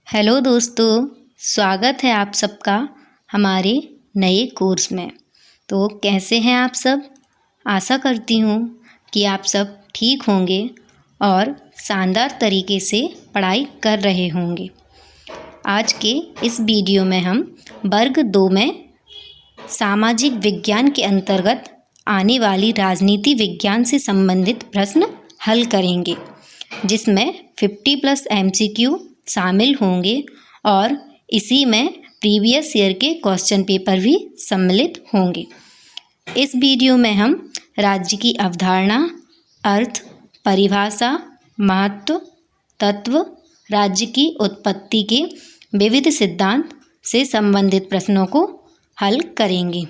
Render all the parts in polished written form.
Hello दोस्तों, स्वागत है आप सबका हमारे नए कोर्स में। तो कैसे हैं आप सब? आशा करती हूँ कि आप सब ठीक होंगे और शानदार तरीके से पढ़ाई कर रहे होंगे। आज के इस वीडियो में हम वर्ग 2 में सामाजिक विज्ञान के अंतर्गत आने वाली राजनीति विज्ञान से संबंधित प्रश्न हल करेंगे, जिसमें 50+ MCQ शामिल होंगे और इसी में प्रीवियस ईयर के क्वेश्चन पेपर भी सम्मिलित होंगे। इस वीडियो में हम राज्य की अवधारणा, अर्थ, परिभाषा, महत्व, तत्व, राज्य की उत्पत्ति के विविध सिद्धांत से संबंधित प्रश्नों को हल करेंगे।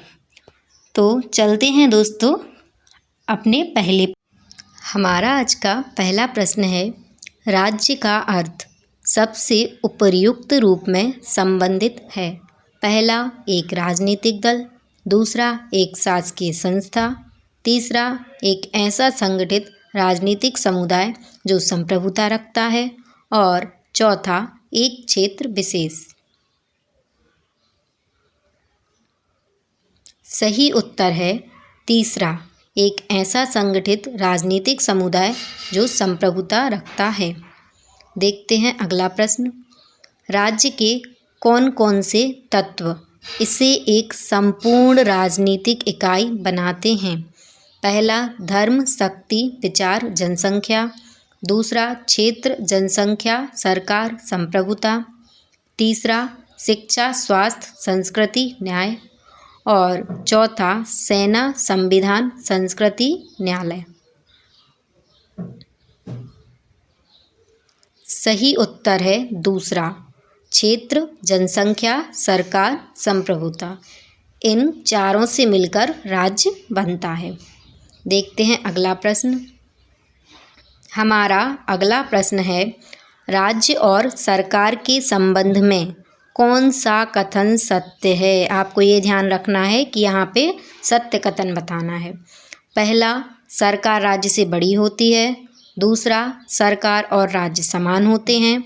तो चलते हैं दोस्तों अपने पहले। हमारा आज का पहला प्रश्न है, राज्य का अर्थ सबसे उपयुक्त रूप में संबंधित है। पहला, एक राजनीतिक दल। दूसरा, एक शासकीय संस्था। तीसरा, एक ऐसा संगठित राजनीतिक समुदाय जो संप्रभुता रखता है। और चौथा, एक क्षेत्र विशेष। सही उत्तर है तीसरा, एक ऐसा संगठित राजनीतिक समुदाय जो संप्रभुता रखता है। देखते हैं अगला प्रश्न। राज्य के कौन कौन से तत्व इसे एक संपूर्ण राजनीतिक इकाई बनाते हैं? पहला, धर्म, शक्ति, विचार, जनसंख्या। दूसरा, क्षेत्र, जनसंख्या, सरकार, संप्रभुता। तीसरा, शिक्षा, स्वास्थ्य, संस्कृति, न्याय। और चौथा, सेना, संविधान, संस्कृति, न्यायालय। सही उत्तर है दूसरा, क्षेत्र, जनसंख्या, सरकार, संप्रभुता। इन चारों से मिलकर राज्य बनता है। देखते हैं अगला प्रश्न। हमारा अगला प्रश्न है, राज्य और सरकार के संबंध में कौन सा कथन सत्य है? आपको ये ध्यान रखना है कि यहाँ पे सत्य कथन बताना है। पहला, सरकार राज्य से बड़ी होती है। दूसरा, सरकार और राज्य समान होते हैं।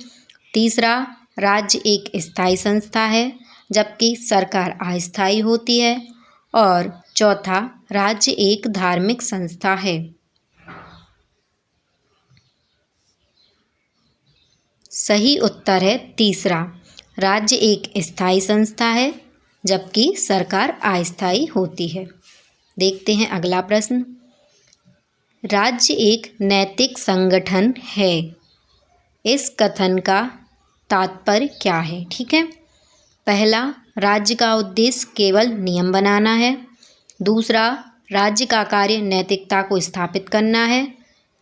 तीसरा, राज्य एक स्थायी संस्था है जबकि सरकार अस्थायी होती है। और चौथा, राज्य एक धार्मिक संस्था है। सही उत्तर है तीसरा, राज्य एक स्थायी संस्था है जबकि सरकार अस्थायी होती है। देखते हैं अगला प्रश्न। राज्य एक नैतिक संगठन है, इस कथन का तात्पर्य क्या है? ठीक है। पहला, राज्य का उद्देश्य केवल नियम बनाना है। दूसरा, राज्य का कार्य नैतिकता को स्थापित करना है।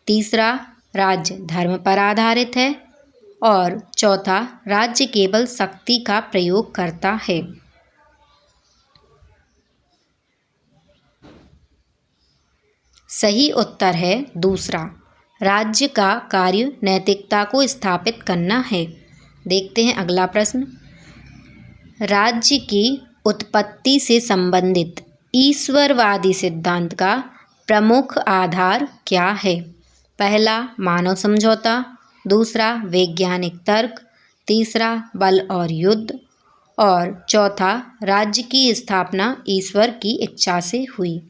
तीसरा, राज्य धर्म पर आधारित है। और चौथा, राज्य केवल शक्ति का प्रयोग करता है। सही उत्तर है दूसरा, राज्य का कार्य नैतिकता को स्थापित करना है। देखते हैं अगला प्रश्न। राज्य की उत्पत्ति से संबंधित ईश्वरवादी सिद्धांत का प्रमुख आधार क्या है? पहला, मानव समझौता। दूसरा, वैज्ञानिक तर्क। तीसरा, बल और युद्ध। और चौथा, राज्य की स्थापना ईश्वर की इच्छा से हुई।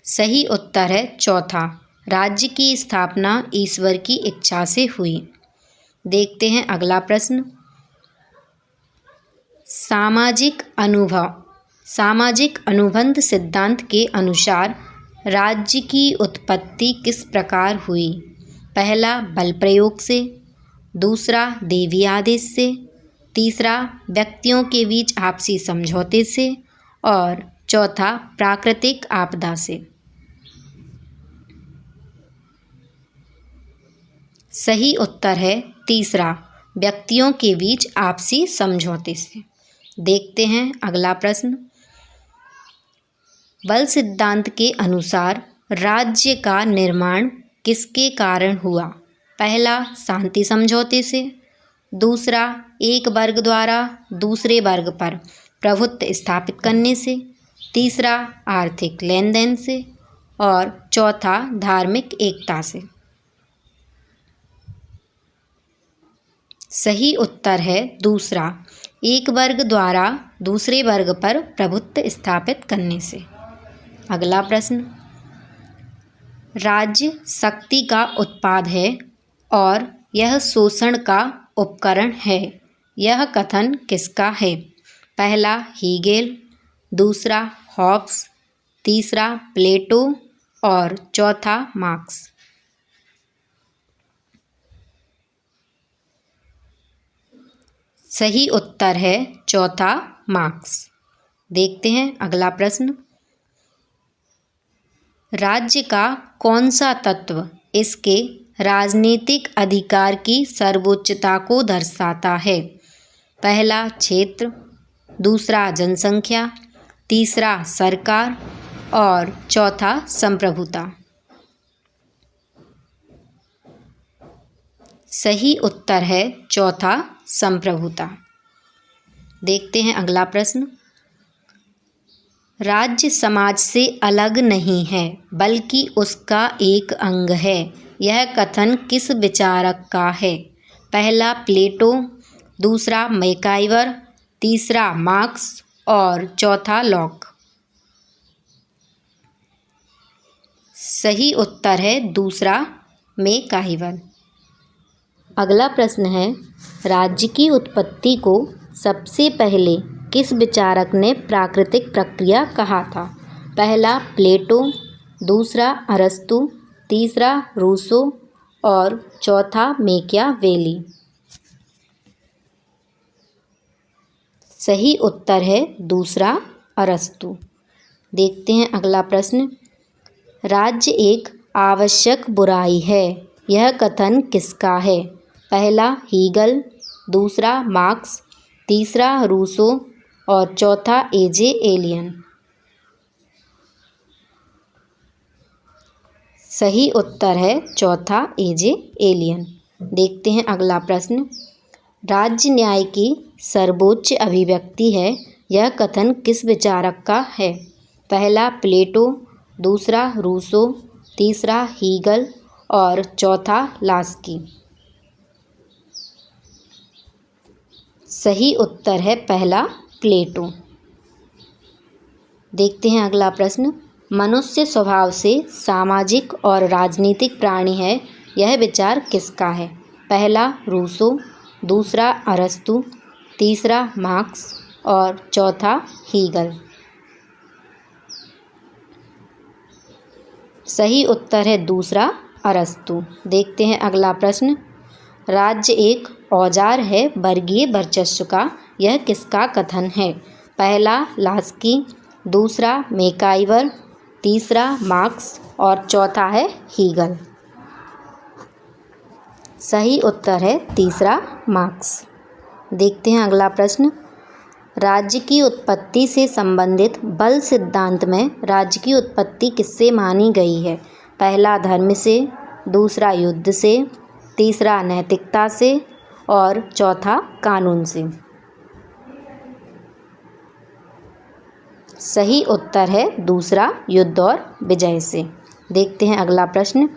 सही उत्तर है चौथा, राज्य की स्थापना ईश्वर की इच्छा से हुई। देखते हैं अगला प्रश्न। सामाजिक अनुबंध सिद्धांत के अनुसार राज्य की उत्पत्ति किस प्रकार हुई? पहला, बल प्रयोग से। दूसरा, देवी आदेश से। तीसरा, व्यक्तियों के बीच आपसी समझौते से। और चौथा, प्राकृतिक आपदा से। सही उत्तर है तीसरा, व्यक्तियों के बीच आपसी समझौते से। देखते हैं अगला प्रश्न। बल सिद्धांत के अनुसार राज्य का निर्माण किसके कारण हुआ? पहला, शांति समझौते से। दूसरा, एक वर्ग द्वारा दूसरे वर्ग पर प्रभुत्व स्थापित करने से। तीसरा, आर्थिक लेन देन से। और चौथा धार्मिक एकता से। सही उत्तर है दूसरा, एक वर्ग द्वारा दूसरे वर्ग पर प्रभुत्व स्थापित करने से। अगला प्रश्न, राज्य शक्ति का उत्पाद है और यह शोषण का उपकरण है, यह कथन किसका है? पहला हीगेल, दूसरा हॉब्स, तीसरा प्लेटो और चौथा मार्क्स। सही उत्तर है चौथा मार्क्स। देखते हैं अगला प्रश्न, राज्य का कौन सा तत्व इसके राजनीतिक अधिकार की सर्वोच्चता को दर्शाता है? पहला क्षेत्र, दूसरा जनसंख्या, तीसरा सरकार और चौथा संप्रभुता। सही उत्तर है चौथा संप्रभुता। देखते हैं अगला प्रश्न, राज्य समाज से अलग नहीं है बल्कि उसका एक अंग है, यह कथन किस विचारक का है? पहला प्लेटो, दूसरा मैकाइवर, तीसरा मार्क्स और चौथा लॉक। सही उत्तर है दूसरा मैकाइवर। अगला प्रश्न है, राज्य की उत्पत्ति को सबसे पहले किस विचारक ने प्राकृतिक प्रक्रिया कहा था? पहला प्लेटो, दूसरा अरस्तु, तीसरा रूसो और चौथा मैकियावेली। सही उत्तर है दूसरा अरस्तु। देखते हैं अगला प्रश्न, राज्य एक आवश्यक बुराई है, यह कथन किसका है? पहला हीगल, दूसरा मार्क्स, तीसरा रूसो और चौथा एजे एलियन। सही उत्तर है चौथा एजे एलियन। देखते हैं अगला प्रश्न, राज्य न्याय की सर्वोच्च अभिव्यक्ति है, यह कथन किस विचारक का है? पहला प्लेटो, दूसरा रूसो, तीसरा हीगल और चौथा लास्की। सही उत्तर है पहला प्लेटो। देखते हैं अगला प्रश्न, मनुष्य स्वभाव से सामाजिक और राजनीतिक प्राणी है, यह विचार किसका है? पहला रूसो, दूसरा अरस्तु, तीसरा मार्क्स और चौथा हीगल। सही उत्तर है दूसरा अरस्तु। देखते हैं अगला प्रश्न, राज्य एक औजार है वर्गीय वर्चस्व का, यह किसका कथन है? पहला लास्की, दूसरा मैकाइवर, तीसरा मार्क्स और चौथा है हीगल। सही उत्तर है तीसरा मार्क्स। देखते हैं अगला प्रश्न, राज्य की उत्पत्ति से संबंधित बल सिद्धांत में राज्य की उत्पत्ति किससे मानी गई है? पहला धर्म से, दूसरा युद्ध से, तीसरा नैतिकता से और चौथा कानून से। सही उत्तर है दूसरा युद्ध और विजय से। देखते हैं अगला प्रश्न,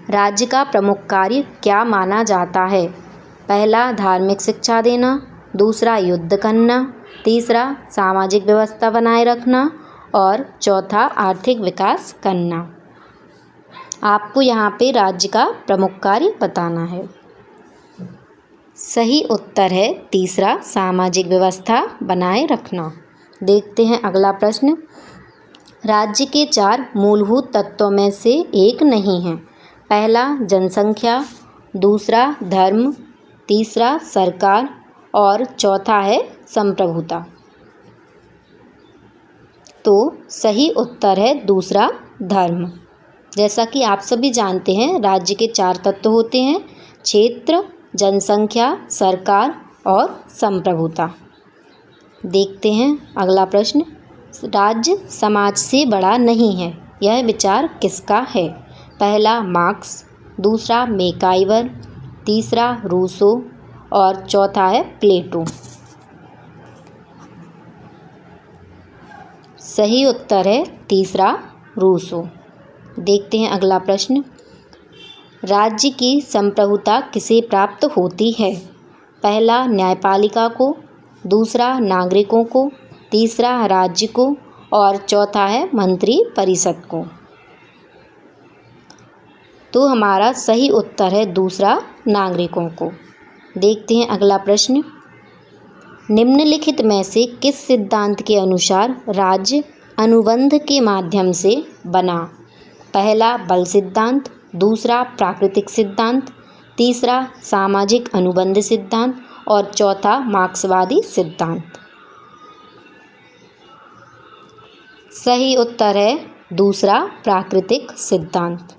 राज्य का प्रमुख कार्य क्या माना जाता है? पहला धार्मिक शिक्षा देना, दूसरा युद्ध करना, तीसरा सामाजिक व्यवस्था बनाए रखना और चौथा आर्थिक विकास करना। आपको यहाँ पे राज्य का प्रमुख कार्य बताना है। सही उत्तर है तीसरा सामाजिक व्यवस्था बनाए रखना। देखते हैं अगला प्रश्न, राज्य के 4 मूलभूत तत्वों में से एक नहीं है। पहला जनसंख्या, दूसरा धर्म, तीसरा सरकार और चौथा है संप्रभुता। तो सही उत्तर है दूसरा धर्म। जैसा कि आप सभी जानते हैं, राज्य के 4 तत्व होते हैं, क्षेत्र, जनसंख्या, सरकार और संप्रभुता। देखते हैं अगला प्रश्न, राज्य समाज से बड़ा नहीं है, यह विचार किसका है? पहला मार्क्स, दूसरा मैकाइवर, तीसरा रूसो और चौथा है प्लेटो। सही उत्तर है तीसरा रूसो। देखते हैं अगला प्रश्न। राज्य की संप्रभुता किसे प्राप्त होती है? पहला न्यायपालिका को, दूसरा नागरिकों को, तीसरा राज्य को और चौथा है मंत्री परिषद को। तो हमारा सही उत्तर है दूसरा, नागरिकों को। देखते हैं अगला प्रश्न। निम्नलिखित में से किस सिद्धांत के अनुसार राज्य अनुबंध के माध्यम से बना? पहला बल सिद्धांत, दूसरा प्राकृतिक सिद्धांत, तीसरा सामाजिक अनुबंध सिद्धांत और चौथा मार्क्सवादी सिद्धांत। सही उत्तर है दूसरा, प्राकृतिक सिद्धांत।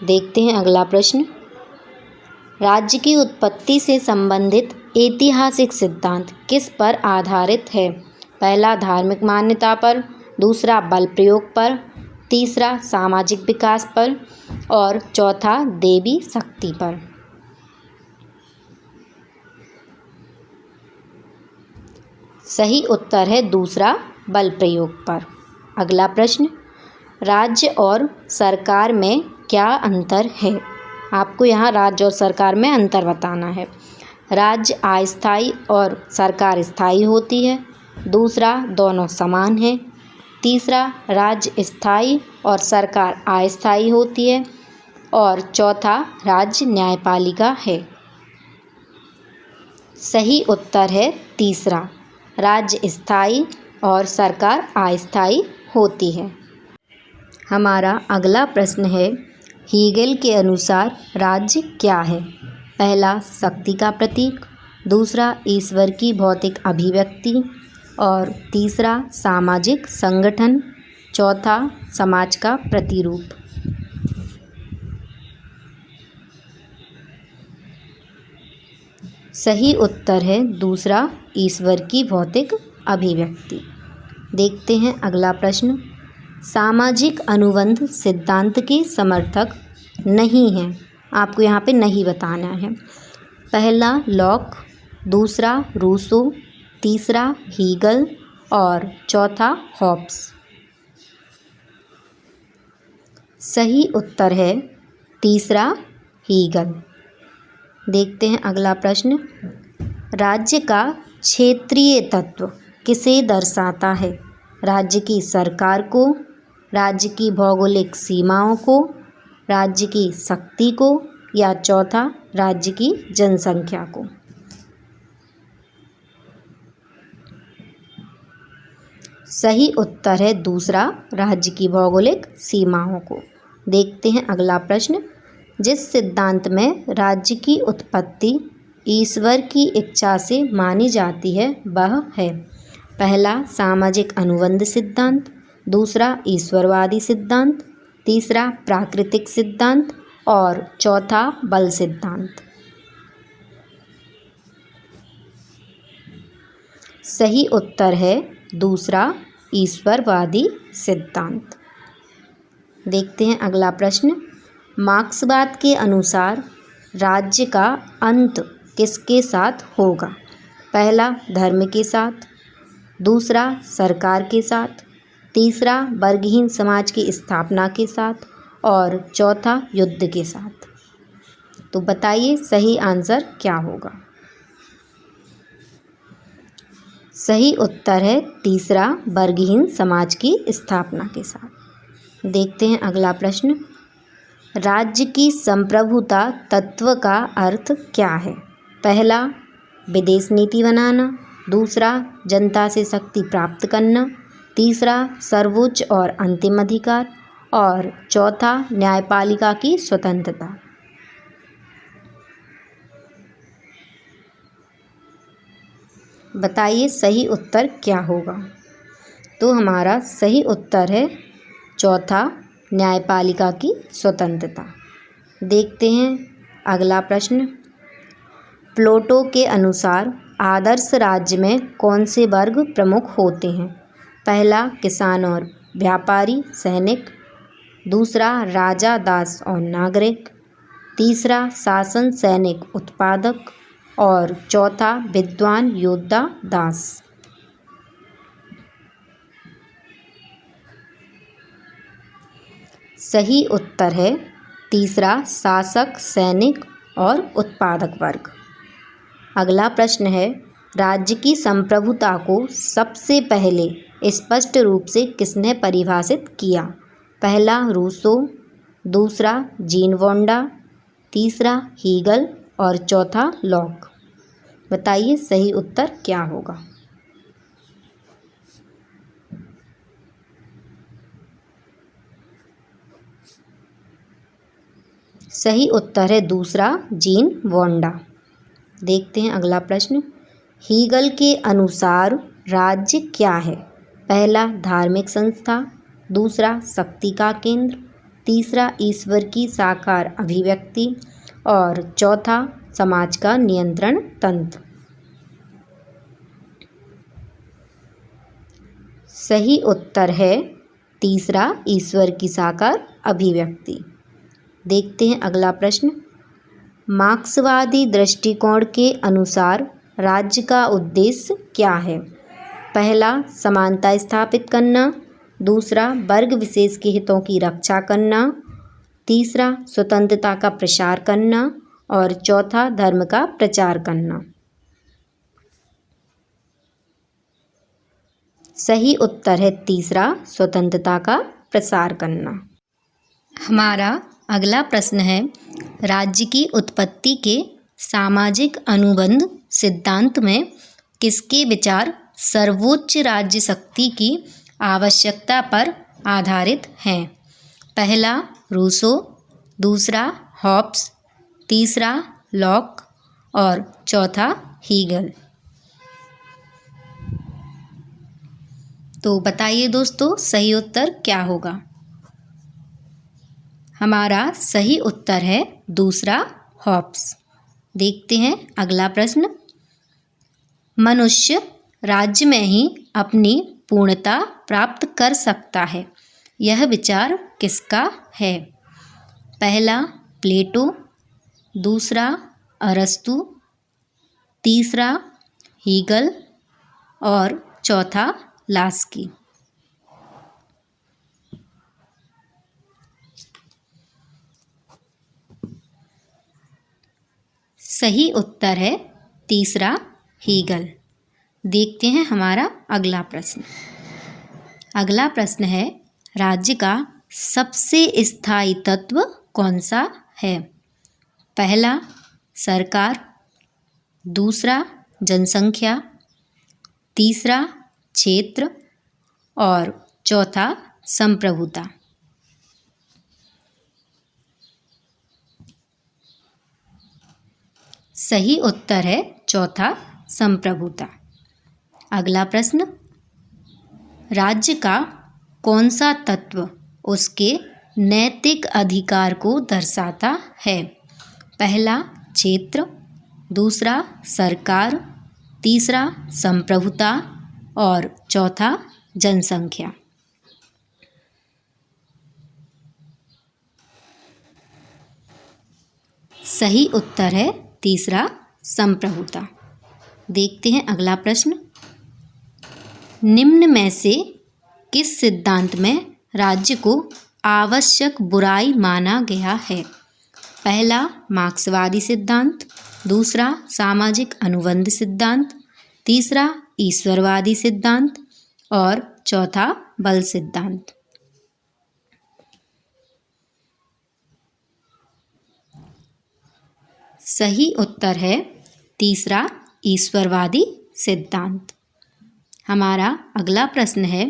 देखते हैं अगला प्रश्न। राज्य की उत्पत्ति से संबंधित ऐतिहासिक सिद्धांत किस पर आधारित है? पहला धार्मिक मान्यता पर, दूसरा बल प्रयोग पर, तीसरा सामाजिक विकास पर और चौथा देवी शक्ति पर। सही उत्तर है दूसरा, बल प्रयोग पर। अगला प्रश्न। राज्य और सरकार में क्या अंतर है? आपको यहाँ राज्य और सरकार में अंतर बताना है। राज्य अस्थायी और सरकार स्थायी होती है, दूसरा दोनों समान है, तीसरा राज्य स्थायी और सरकार अस्थायी होती है और चौथा राज्य न्यायपालिका है। सही उत्तर है तीसरा, राज्य स्थायी और सरकार अस्थायी होती है। हमारा अगला प्रश्न है, हीगेल के अनुसार राज्य क्या है? पहला शक्ति का प्रतीक, दूसरा ईश्वर की भौतिक अभिव्यक्ति और तीसरा सामाजिक संगठन, चौथा समाज का प्रतिरूप। सही उत्तर है दूसरा, ईश्वर की भौतिक अभिव्यक्ति। देखते हैं अगला प्रश्न। सामाजिक अनुबंध सिद्धांत के समर्थक नहीं हैं। आपको यहाँ पे नहीं बताना है। पहला लॉक, दूसरा रूसो, तीसरा हीगल और चौथा हॉब्स। सही उत्तर है तीसरा, हीगल। देखते हैं अगला प्रश्न। राज्य का क्षेत्रीय तत्व किसे दर्शाता है? राज्य की सरकार को, राज्य की भौगोलिक सीमाओं को, राज्य की शक्ति को या चौथा राज्य की जनसंख्या को। सही उत्तर है दूसरा, राज्य की भौगोलिक सीमाओं को। देखते हैं अगला प्रश्न। जिस सिद्धांत में राज्य की उत्पत्ति ईश्वर की इच्छा से मानी जाती है वह है? पहला सामाजिक अनुबंध सिद्धांत, दूसरा ईश्वरवादी सिद्धांत, तीसरा प्राकृतिक सिद्धांत और चौथा बल सिद्धांत। सही उत्तर है दूसरा, ईश्वरवादी सिद्धांत। देखते हैं अगला प्रश्न। मार्क्सवाद के अनुसार राज्य का अंत किसके साथ होगा? पहला धर्म के साथ, दूसरा सरकार के साथ, तीसरा वर्गहीन समाज की स्थापना के साथ और चौथा युद्ध के साथ। तो बताइए सही आंसर क्या होगा? सही उत्तर है तीसरा, वर्गहीन समाज की स्थापना के साथ। देखते हैं अगला प्रश्न। राज्य की संप्रभुता तत्व का अर्थ क्या है? पहला विदेश नीति बनाना, दूसरा जनता से शक्ति प्राप्त करना, तीसरा सर्वोच्च और अंतिम अधिकार और चौथा न्यायपालिका की स्वतंत्रता। बताइए सही उत्तर क्या होगा? तो हमारा सही उत्तर है चौथा, न्यायपालिका की स्वतंत्रता। देखते हैं अगला प्रश्न। प्लेटो के अनुसार आदर्श राज्य में कौन से वर्ग प्रमुख होते हैं? पहला किसान और व्यापारी सैनिक, दूसरा राजा दास और नागरिक, तीसरा शासन सैनिक उत्पादक और चौथा विद्वान योद्धा दास। सही उत्तर है तीसरा शासक, सैनिक और उत्पादक वर्ग। अगला प्रश्न है, राज्य की संप्रभुता को सबसे पहले स्पष्ट रूप से किसने परिभाषित किया? पहला रूसो, दूसरा जीन वोंडा, तीसरा हीगल और चौथा लॉक। बताइए सही उत्तर क्या होगा। सही उत्तर है दूसरा जीन वोंडा। देखते हैं अगला प्रश्न। हीगल के अनुसार राज्य क्या है? पहला धार्मिक संस्था, दूसरा शक्ति का केंद्र, तीसरा ईश्वर की साकार अभिव्यक्ति और चौथा समाज का नियंत्रण तंत्र। सही उत्तर है तीसरा ईश्वर की साकार अभिव्यक्ति। देखते हैं अगला प्रश्न। मार्क्सवादी दृष्टिकोण के अनुसार राज्य का उद्देश्य क्या है? पहला समानता स्थापित करना, दूसरा वर्ग विशेष के हितों की रक्षा करना, तीसरा स्वतंत्रता का प्रसार करना और चौथा धर्म का प्रचार करना। सही उत्तर है तीसरा स्वतंत्रता का प्रसार करना। हमारा अगला प्रश्न है, राज्य की उत्पत्ति के सामाजिक अनुबंध सिद्धांत में किसके विचार सर्वोच्च राज्य शक्ति की आवश्यकता पर आधारित हैं? पहला रूसो, दूसरा हॉब्स, तीसरा लॉक और चौथा हीगल। तो बताइए दोस्तों सही उत्तर क्या होगा। हमारा सही उत्तर है दूसरा हॉब्स। देखते हैं अगला प्रश्न। मनुष्य राज्य में ही अपनी पूर्णता प्राप्त कर सकता है, यह विचार किसका है? पहला प्लेटो, दूसरा अरस्तु, तीसरा हीगल और चौथा लास्की। सही उत्तर है तीसरा हीगल। देखते हैं हमारा अगला प्रश्न। अगला प्रश्न है, राज्य का सबसे स्थायी तत्व कौन सा है? पहला सरकार, दूसरा जनसंख्या, तीसरा क्षेत्र और चौथा संप्रभुता। सही उत्तर है चौथा संप्रभुता। अगला प्रश्न। राज्य का कौन सा तत्व उसके नैतिक अधिकार को दर्शाता है? पहला क्षेत्र, दूसरा सरकार, तीसरा संप्रभुता और चौथा जनसंख्या। सही उत्तर है तीसरा संप्रभुता। देखते हैं अगला प्रश्न। निम्न में से किस सिद्धांत में राज्य को आवश्यक बुराई माना गया है? पहला मार्क्सवादी सिद्धांत, दूसरा सामाजिक अनुबंध सिद्धांत, तीसरा ईश्वरवादी सिद्धांत और चौथा बल सिद्धांत। सही उत्तर है तीसरा ईश्वरवादी सिद्धांत। हमारा अगला प्रश्न है,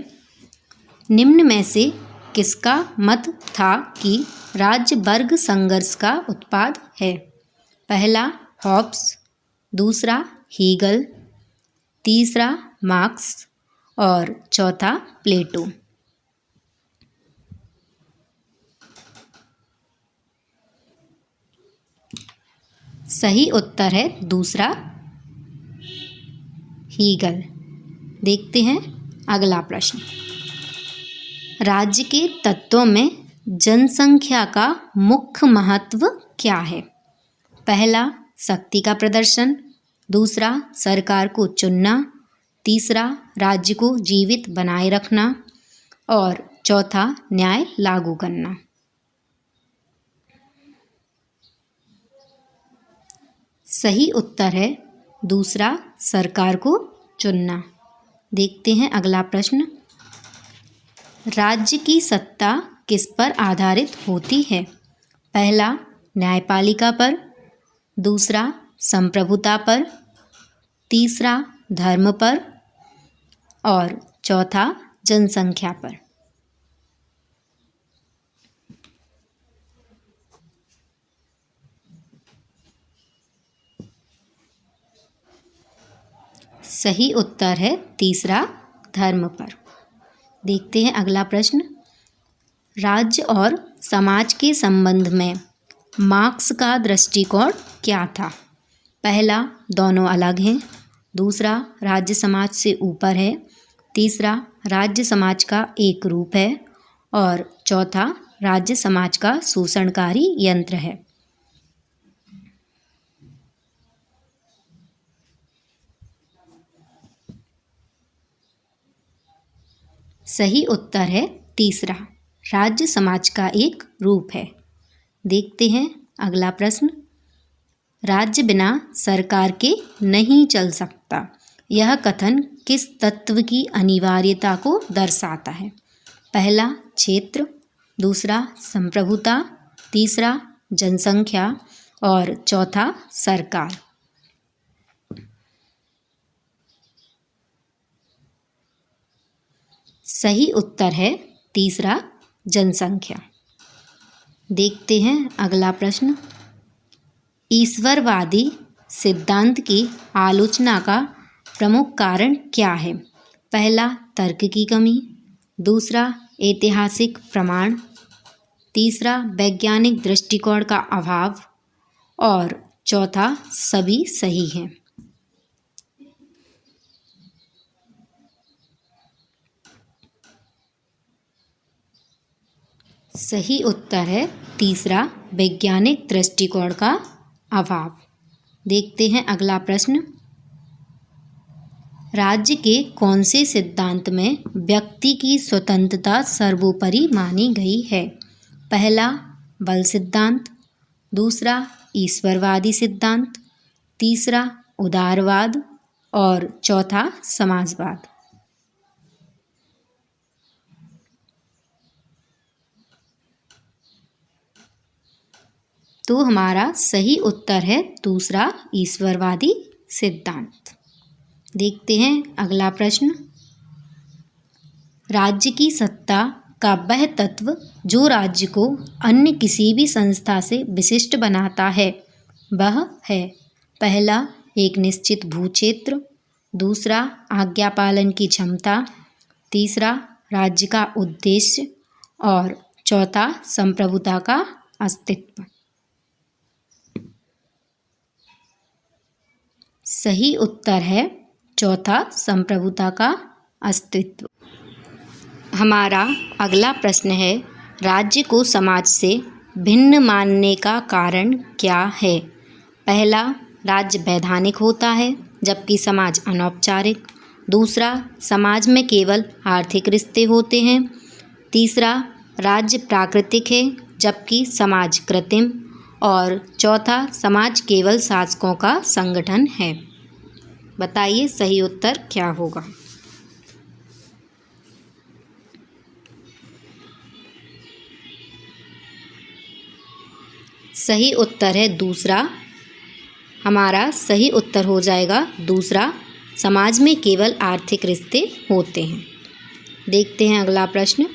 निम्न में से किसका मत था कि राज्य वर्ग संघर्ष का उत्पाद है? पहला हॉब्स, दूसरा हीगल, तीसरा मार्क्स और चौथा प्लेटो। सही उत्तर है दूसरा हीगल। देखते हैं अगला प्रश्न। राज्य के तत्वों में जनसंख्या का मुख्य महत्व क्या है? पहला शक्ति का प्रदर्शन, दूसरा सरकार को चुनना, तीसरा राज्य को जीवित बनाए रखना और चौथा न्याय लागू करना। सही उत्तर है दूसरा, सरकार को चुनना। देखते हैं अगला प्रश्न। राज्य की सत्ता किस पर आधारित होती है? पहला, न्यायपालिका पर, दूसरा, संप्रभुता पर, तीसरा, धर्म पर और चौथा, जनसंख्या पर। सही उत्तर है तीसरा, धर्म पर। देखते हैं अगला प्रश्न। राज्य और समाज के संबंध में मार्क्स का दृष्टिकोण क्या था? पहला, दोनों अलग हैं, दूसरा, राज्य समाज से ऊपर है, तीसरा, राज्य समाज का एक रूप है और चौथा, राज्य समाज का शोषणकारी यंत्र है। सही उत्तर है तीसरा, राज्य समाज का एक रूप है। देखते हैं अगला प्रश्न। राज्य बिना सरकार के नहीं चल सकता, यह कथन किस तत्व की अनिवार्यता को दर्शाता है? पहला, क्षेत्र, दूसरा, संप्रभुता, तीसरा, जनसंख्या और चौथा, सरकार। सही उत्तर है तीसरा, जनसंख्या। देखते हैं अगला प्रश्न। ईश्वरवादी सिद्धांत की आलोचना का प्रमुख कारण क्या है? पहला, तर्क की कमी, दूसरा, ऐतिहासिक प्रमाण, तीसरा, वैज्ञानिक दृष्टिकोण का अभाव और चौथा, सभी सही हैं। सही उत्तर है तीसरा, वैज्ञानिक दृष्टिकोण का अभाव। देखते हैं अगला प्रश्न। राज्य के कौन से सिद्धांत में व्यक्ति की स्वतंत्रता सर्वोपरि मानी गई है? पहला, बल सिद्धांत, दूसरा, ईश्वरवादी सिद्धांत, तीसरा, उदारवाद और चौथा, समाजवाद। तो हमारा सही उत्तर है दूसरा, ईश्वरवादी सिद्धांत। देखते हैं अगला प्रश्न। राज्य की सत्ता का वह तत्व जो राज्य को अन्य किसी भी संस्था से विशिष्ट बनाता है वह है? पहला, एक निश्चित भूक्षेत्र, दूसरा, आज्ञा पालन की क्षमता, तीसरा, राज्य का उद्देश्य और चौथा, संप्रभुता का अस्तित्व। सही उत्तर है चौथा, संप्रभुता का अस्तित्व। हमारा अगला प्रश्न है, राज्य को समाज से भिन्न मानने का कारण क्या है? पहला, राज्य वैधानिक होता है जबकि समाज अनौपचारिक, दूसरा, समाज में केवल आर्थिक रिश्ते होते हैं, तीसरा, राज्य प्राकृतिक है जबकि समाज कृत्रिम और चौथा, समाज केवल शासकों का संगठन है। बताइए सही उत्तर क्या होगा? सही उत्तर है दूसरा। हमारा सही उत्तर हो जाएगा दूसरा, समाज में केवल आर्थिक रिश्ते होते हैं। देखते हैं अगला प्रश्न।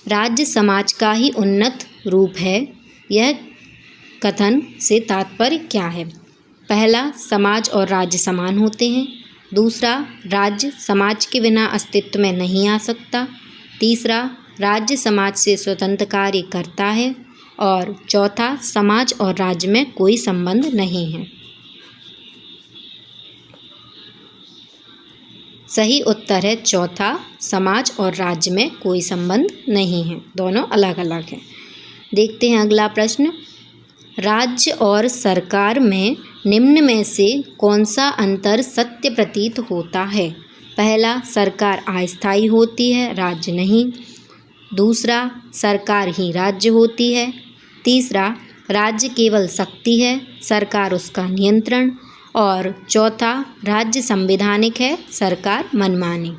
राज्य समाज का ही उन्नत रूप है, यह कथन से तात्पर्य क्या है? पहला, समाज और राज्य समान होते हैं, दूसरा, राज्य समाज के बिना अस्तित्व में नहीं आ सकता, तीसरा, राज्य समाज से स्वतंत्र कार्य करता है और चौथा, समाज और राज्य में कोई संबंध नहीं है। सही उत्तर है चौथा, समाज और राज्य में कोई संबंध नहीं है, दोनों अलग अलग हैं। देखते हैं अगला प्रश्न। राज्य और सरकार में निम्न में से कौन सा अंतर सत्य प्रतीत होता है? पहला, सरकार अस्थायी होती है, राज्य नहीं, दूसरा, सरकार ही राज्य होती है, तीसरा, राज्य केवल शक्ति है, सरकार उसका नियंत्रण। और चौथा, राज्य संवैधानिक है, सरकार मनमानी।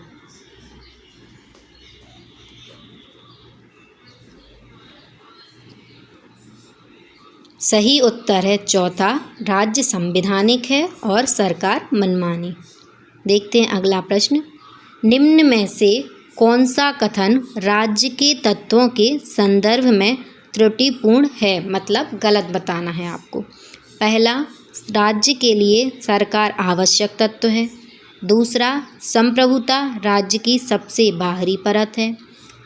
सही उत्तर है चौथा, राज्य संवैधानिक है और सरकार मनमानी। देखते हैं अगला प्रश्न। निम्न में से कौन सा कथन राज्य के तत्वों के संदर्भ में त्रुटिपूर्ण है, मतलब गलत बताना है आपको। पहला, राज्य के लिए सरकार आवश्यक तत्व है। दूसरा, संप्रभुता राज्य की सबसे बाहरी परत है।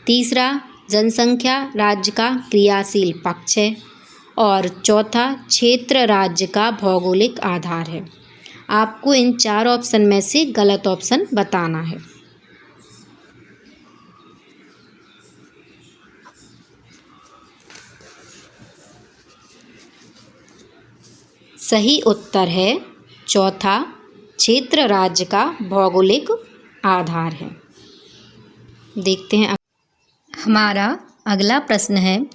तीसरा, जनसंख्या राज्य का क्रियाशील पक्ष है। और चौथा, क्षेत्र राज्य का भौगोलिक आधार है। आपको इन 4 ऑप्शन में से गलत ऑप्शन बताना है। सही उत्तर है चौथा, क्षेत्र राज्य का भौगोलिक आधार है। देखते हैं हमारा अगला प्रश्न है,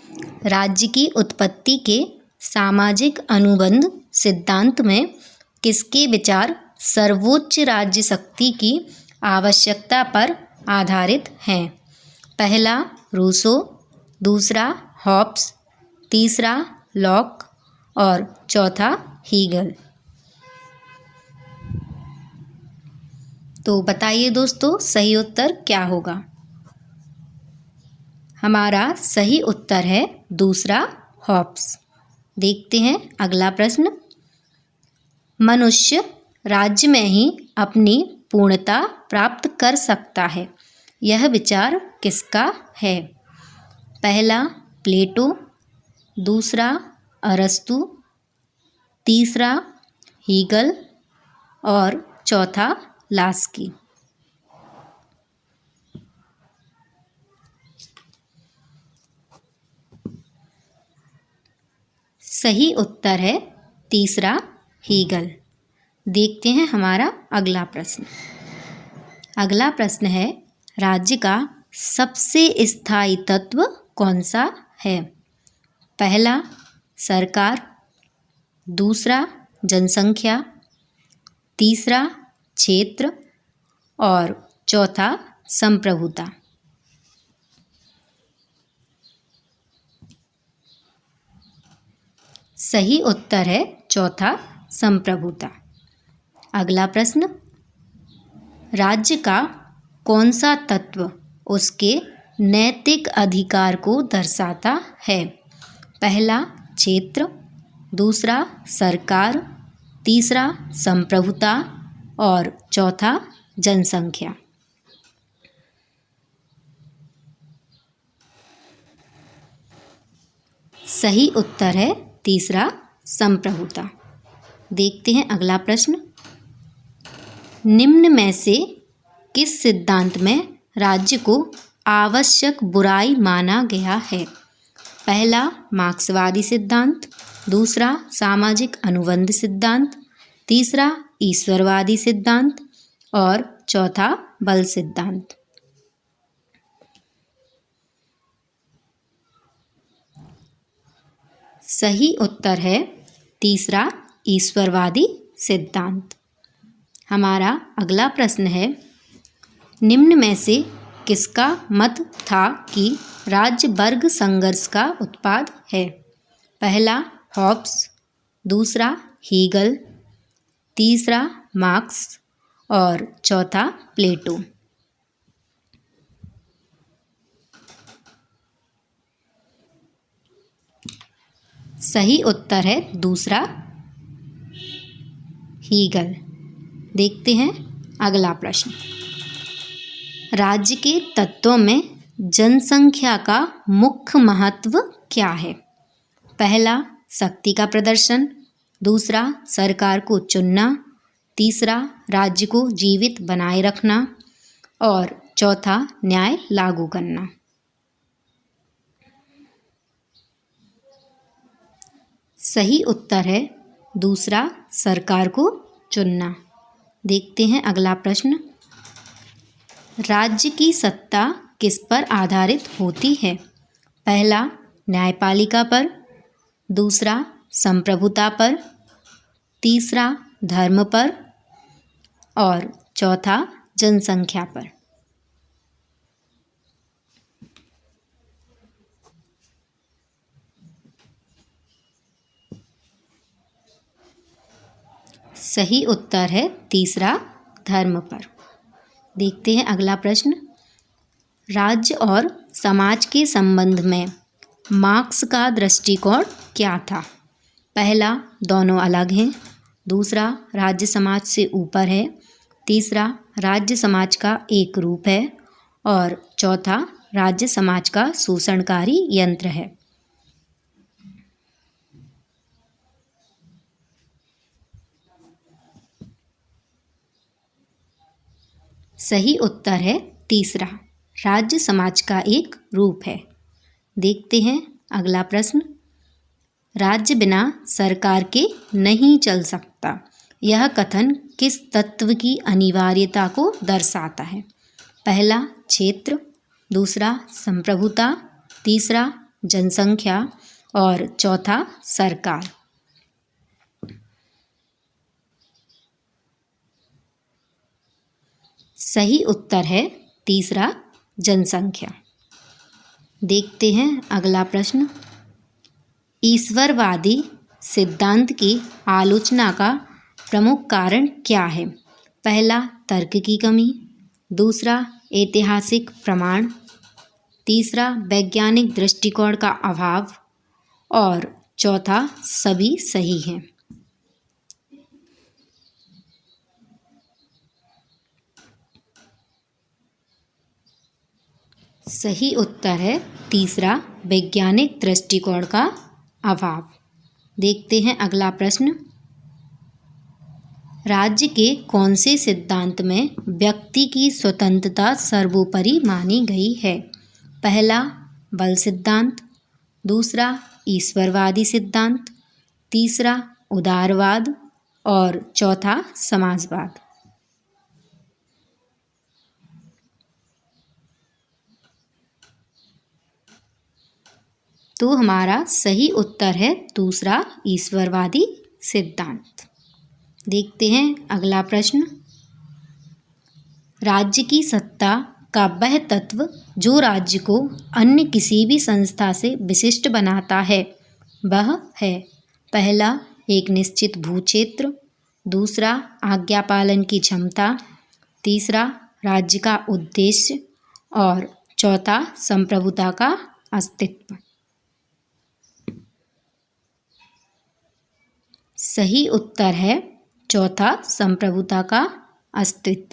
राज्य की उत्पत्ति के सामाजिक अनुबंध सिद्धांत में किसके विचार सर्वोच्च राज्य शक्ति की आवश्यकता पर आधारित हैं? पहला, रूसो। दूसरा, हॉब्स। तीसरा, लॉक। और चौथा, हीगल। तो बताइए दोस्तों, सही उत्तर क्या होगा? हमारा सही उत्तर है दूसरा, हॉब्स। देखते हैं अगला प्रश्न। मनुष्य राज्य में ही अपनी पूर्णता प्राप्त कर सकता है, यह विचार किसका है? पहला, प्लेटो। दूसरा, अरस्तु। तीसरा, हीगल। और चौथा, लास्की। सही उत्तर है तीसरा, हीगल। देखते हैं हमारा अगला प्रश्न। अगला प्रश्न है, राज्य का सबसे स्थायी तत्व कौन सा है? पहला, सरकार। दूसरा, जनसंख्या। तीसरा, क्षेत्र। और चौथा, संप्रभुता। सही उत्तर है चौथा, संप्रभुता। अगला प्रश्न, राज्य का कौन सा तत्व उसके नैतिक अधिकार को दर्शाता है? पहला, क्षेत्र। दूसरा, सरकार। तीसरा, संप्रभुता। और चौथा, जनसंख्या। सही उत्तर है तीसरा, संप्रभुता। देखते हैं अगला प्रश्न। निम्न में से किस सिद्धांत में राज्य को आवश्यक बुराई माना गया है? पहला, मार्क्सवादी सिद्धांत। दूसरा, सामाजिक अनुबंध सिद्धांत। तीसरा, ईश्वरवादी सिद्धांत। और चौथा, बल सिद्धांत। सही उत्तर है तीसरा, ईश्वरवादी सिद्धांत। हमारा अगला प्रश्न है, निम्न में से किसका मत था कि राज्य वर्ग संघर्ष का उत्पाद है? पहला, हॉब्स। दूसरा, हीगल। तीसरा, मार्क्स। और चौथा, प्लेटो। सही उत्तर है दूसरा, हीगल। देखते हैं अगला प्रश्न। राज्य के तत्वों में जनसंख्या का मुख्य महत्व क्या है? पहला, शक्ति का प्रदर्शन। दूसरा, सरकार को चुनना। तीसरा, राज्य को जीवित बनाए रखना। और चौथा, न्याय लागू करना। सही उत्तर है दूसरा, सरकार को चुनना। देखते हैं अगला प्रश्न। राज्य की सत्ता किस पर आधारित होती है? पहला, न्यायपालिका पर। दूसरा संप्रभुता पर, तीसरा धर्म पर और चौथा जनसंख्या पर। सही उत्तर है तीसरा, धर्म पर। देखते हैं अगला प्रश्न। राज्य और समाज के संबंध में मार्क्स का दृष्टिकोण क्या था? पहला, दोनों अलग हैं। दूसरा, राज्य समाज से ऊपर है। तीसरा, राज्य समाज का एक रूप है। और चौथा, राज्य समाज का शोषणकारी यंत्र है। सही उत्तर है तीसरा, राज्य समाज का एक रूप है। देखते हैं अगला प्रश्न। राज्य बिना सरकार के नहीं चल सकता, यह कथन किस तत्व की अनिवार्यता को दर्शाता है? पहला, क्षेत्र। दूसरा, संप्रभुता। तीसरा, जनसंख्या और चौथा, सरकार। सही उत्तर है तीसरा, जनसंख्या। देखते हैं अगला प्रश्न। ईश्वरवादी सिद्धांत की आलोचना का प्रमुख कारण क्या है? पहला, तर्क की कमी। दूसरा, ऐतिहासिक प्रमाण। तीसरा, वैज्ञानिक दृष्टिकोण का अभाव और चौथा, सभी सही हैं। सही उत्तर है तीसरा, वैज्ञानिक दृष्टिकोण का अभाव। देखते हैं अगला प्रश्न। राज्य के कौन से सिद्धांत में व्यक्ति की स्वतंत्रता सर्वोपरि मानी गई है? पहला, बल सिद्धांत। दूसरा, ईश्वरवादी सिद्धांत। तीसरा, उदारवाद और चौथा, समाजवाद। तो हमारा सही उत्तर है दूसरा, ईश्वरवादी सिद्धांत। देखते हैं अगला प्रश्न। राज्य की सत्ता का वह तत्व जो राज्य को अन्य किसी भी संस्था से विशिष्ट बनाता है, वह है? पहला, एक निश्चित भूक्षेत्र। दूसरा, आज्ञा पालन की क्षमता। तीसरा, राज्य का उद्देश्य और चौथा, संप्रभुता का अस्तित्व। सही उत्तर है चौथा, संप्रभुता का अस्तित्व।